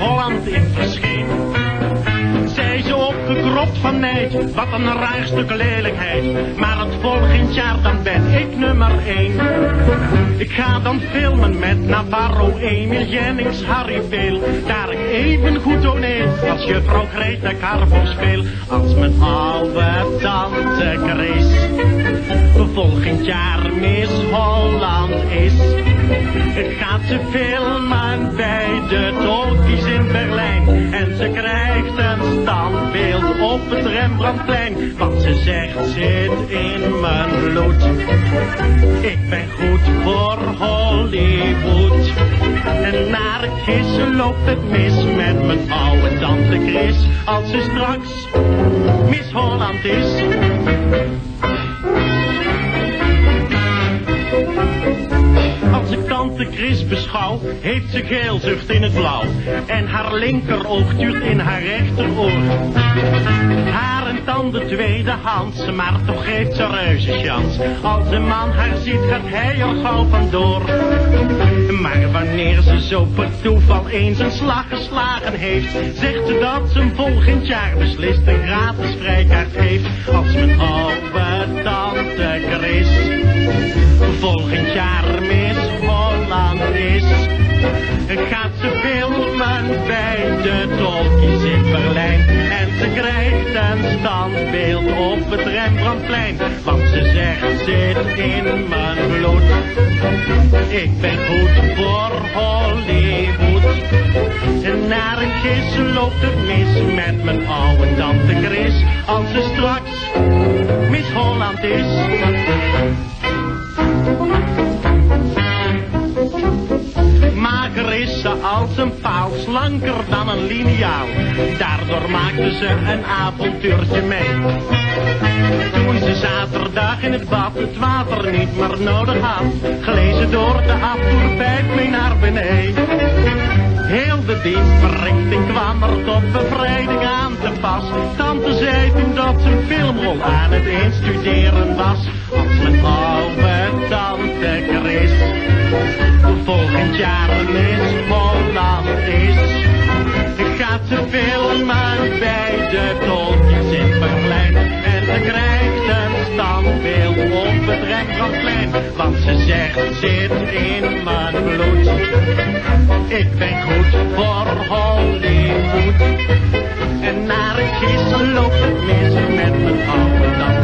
Holland in verscheen. Zij is opgekropt van nijd, wat een raar stuk lelijkheid. Maar het volgend jaar dan ben ik nummer 1. Ik ga dan filmen met Navarro, Emil Jennings, Harry Veel. Daar ik even goed toneel als juffrouw Greta Carbo speel. Als mijn oude tante Chris volgend jaar Miss Holland is. Gaat ze filmen bij de Talkies in Berlijn. En ze krijgt een standbeeld op het Rembrandtplein. Want ze zegt zit in mijn bloed. Ik ben goed voor Hollywood. En naar het kissen loopt het mis met mijn oude tante Chris. Als ze straks Miss Holland is. Als ik tante Chris beschouw, heeft ze geelzucht in het blauw. En haar linkeroog tuurt in haar rechteroor. Haar en tanden tweedehands, maar toch geeft ze reuze chans. Als een man haar ziet, gaat hij er gauw vandoor. Maar wanneer ze zo per toeval eens een slag geslagen heeft, zegt ze dat ze hem volgend jaar beslist een gratis vrijkaart heeft. Als mijn oude tante Chris volgend jaar Miss Holland is, gaat ze filmen bij de Talkies in Berlijn. En ze krijgt een standbeeld op het Rembrandtplein. Want ze zegt zit in mijn bloed. Ik ben goed voor Hollywood. En naar een kissen loopt het mis met mijn oude tante Chris. Als ze straks Miss Holland is. Mager is ze als een pauw, slanker dan een liniaal. Daardoor maakte ze een avontuurtje mee. Toen ze zaterdag in het bad het water niet meer nodig had, gleed door de afvoerpijp mee naar beneden. Heel de dienstverrichting kwam er tot bevrijding aan te pas. Tante zei toen dat ze een filmrol aan het instuderen was. Als mijn oude tante Chris volgend jaar Miss Holland is, gaat ze filmen bij de Talkies in Berlijn. En ze krijgt een standbeeld op het Rembrandtplein. Want ze zegt zit in mijn bloed. Ik ben goed voor Hollywood. En naar het kissen loopt het mis met mijn oude tante